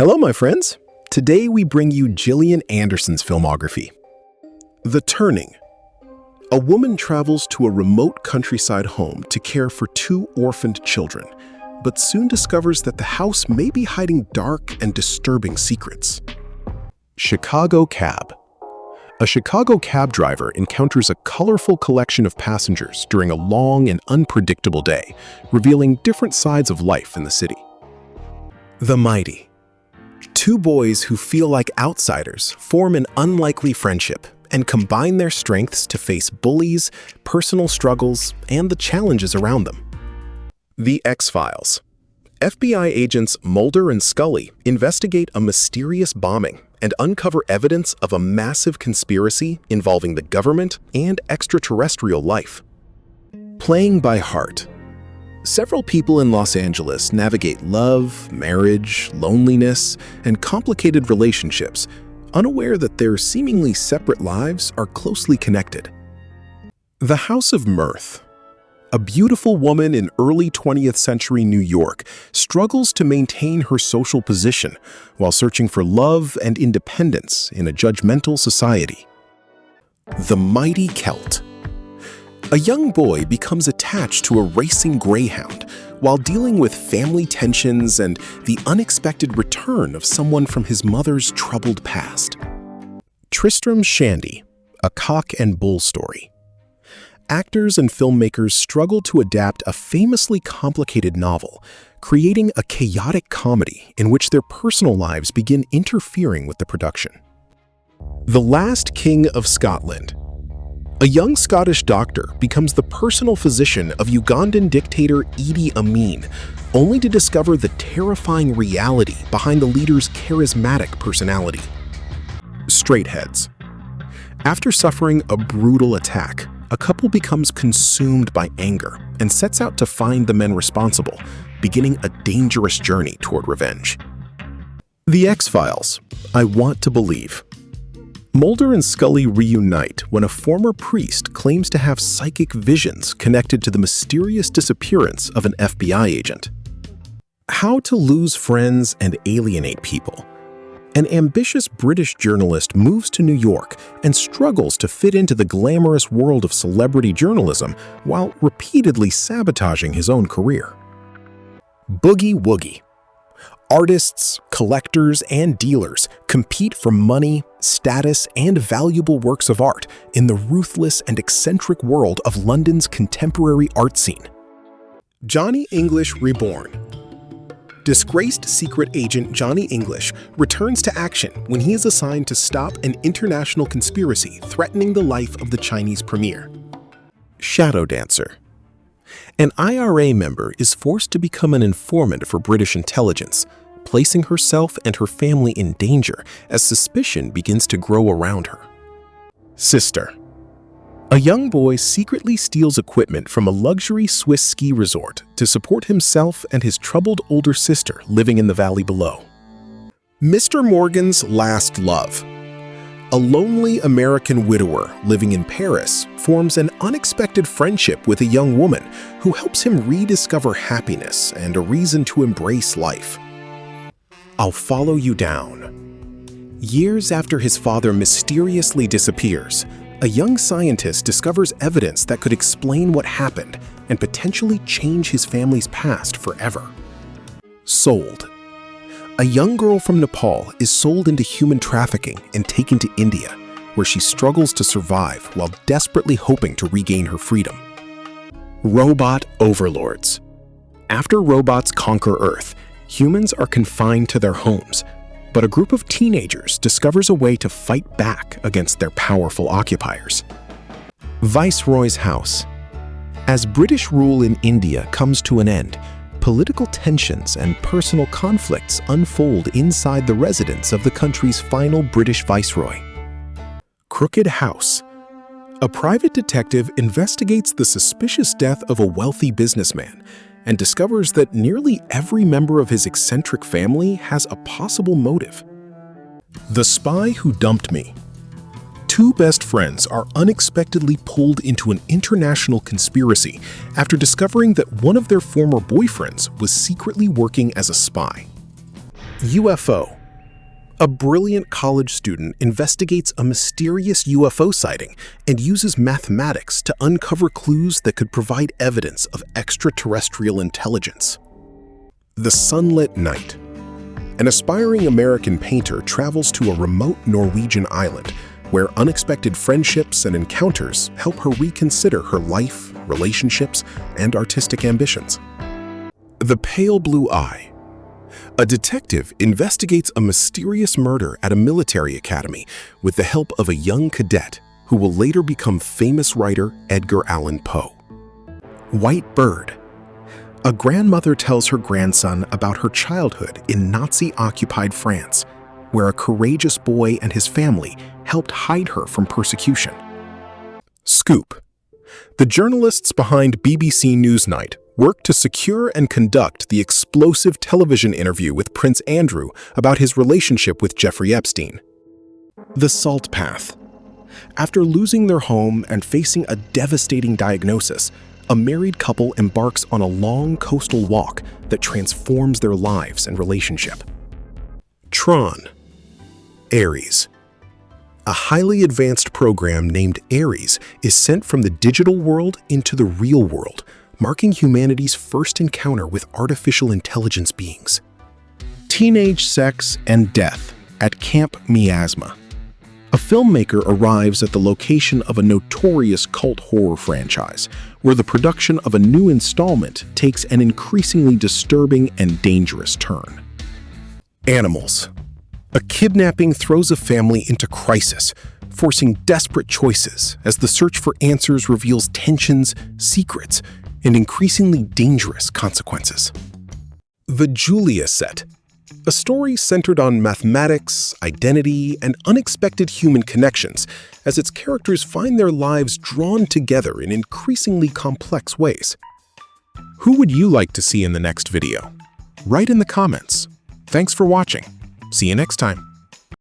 Hello, my friends. Today we bring you Gillian Anderson's filmography. The Turning. A woman travels to a remote countryside home to care for two orphaned children, but soon discovers that the house may be hiding dark and disturbing secrets. Chicago Cab. A Chicago cab driver encounters a colorful collection of passengers during a long and unpredictable day, revealing different sides of life in the city. The Mighty. Two boys who feel like outsiders form an unlikely friendship and combine their strengths to face bullies, personal struggles, and the challenges around them. The X-Files. FBI agents Mulder and Scully investigate a mysterious bombing and uncover evidence of a massive conspiracy involving the government and extraterrestrial life. Playing by Heart. Several people in Los Angeles navigate love, marriage, loneliness, and complicated relationships, unaware that their seemingly separate lives are closely connected. The House of Mirth. A beautiful woman in early 20th century New York struggles to maintain her social position while searching for love and independence in a judgmental society. The Mighty Celt. A young boy becomes attached to a racing greyhound while dealing with family tensions and the unexpected return of someone from his mother's troubled past. Tristram, Shandy, a cock and bull story. Actors and filmmakers struggle to adapt a famously complicated novel, creating a chaotic comedy in which their personal lives begin interfering with the production. The Last King of Scotland. A young Scottish doctor becomes the personal physician of Ugandan dictator Idi Amin, only to discover the terrifying reality behind the leader's charismatic personality. Straightheads. After suffering a brutal attack, a couple becomes consumed by anger and sets out to find the men responsible, beginning a dangerous journey toward revenge. The X-Files. I Want to Believe. Mulder and Scully reunite when a former priest claims to have psychic visions connected to the mysterious disappearance of an FBI agent. How to Lose Friends and Alienate People. An ambitious British journalist moves to New York and struggles to fit into the glamorous world of celebrity journalism while repeatedly sabotaging his own career. Boogie Woogie. Artists, collectors, and dealers compete for money, status, and valuable works of art in the ruthless and eccentric world of London's contemporary art scene. Johnny English Reborn. Disgraced secret agent Johnny English returns to action when he is assigned to stop an international conspiracy threatening the life of the Chinese premier. Shadow Dancer. An IRA member is forced to become an informant for British intelligence, placing herself and her family in danger as suspicion begins to grow around her. Sister. A young boy secretly steals equipment from a luxury Swiss ski resort to support himself and his troubled older sister living in the valley below. Mr. Morgan's Last Love. A lonely American widower living in Paris forms an unexpected friendship with a young woman who helps him rediscover happiness and a reason to embrace life. I'll Follow You Down. Years after his father mysteriously disappears, a young scientist discovers evidence that could explain what happened and potentially change his family's past forever. Sold. A young girl from Nepal is sold into human trafficking and taken to India, where she struggles to survive while desperately hoping to regain her freedom. Robot overlords. After robots conquer Earth, humans are confined to their homes, but a group of teenagers discovers a way to fight back against their powerful occupiers. Viceroy's House. As British rule in India comes to an end, political tensions and personal conflicts unfold inside the residence of the country's final British viceroy. Crooked House. A private detective investigates the suspicious death of a wealthy businessman and discovers that nearly every member of his eccentric family has a possible motive. The Spy Who Dumped Me. Two best friends are unexpectedly pulled into an international conspiracy after discovering that one of their former boyfriends was secretly working as a spy. UFO. A brilliant college student investigates a mysterious UFO sighting and uses mathematics to uncover clues that could provide evidence of extraterrestrial intelligence. The Sunlit Night. An aspiring American painter travels to a remote Norwegian island where unexpected friendships and encounters help her reconsider her life, relationships, and artistic ambitions. The Pale Blue Eye. A detective investigates a mysterious murder at a military academy with the help of a young cadet who will later become famous writer Edgar Allan Poe. White Bird. A grandmother tells her grandson about her childhood in Nazi-occupied France, where a courageous boy and his family helped hide her from persecution. Scoop. The journalists behind BBC Newsnight worked to secure and conduct the explosive television interview with Prince Andrew about his relationship with Jeffrey Epstein. The Salt Path. After losing their home and facing a devastating diagnosis, a married couple embarks on a long coastal walk that transforms their lives and relationship. Tron. Ares. A highly advanced program named Ares is sent from the digital world into the real world, marking humanity's first encounter with artificial intelligence beings. Teenage Sex and Death at Camp Miasma. A filmmaker arrives at the location of a notorious cult horror franchise, where the production of a new installment takes an increasingly disturbing and dangerous turn. Animals. A kidnapping throws a family into crisis, forcing desperate choices as the search for answers reveals tensions, secrets, and increasingly dangerous consequences. The Julia Set. A story centered on mathematics, identity, and unexpected human connections as its characters find their lives drawn together in increasingly complex ways. Who would you like to see in the next video? Write in the comments. Thanks for watching. See you next time.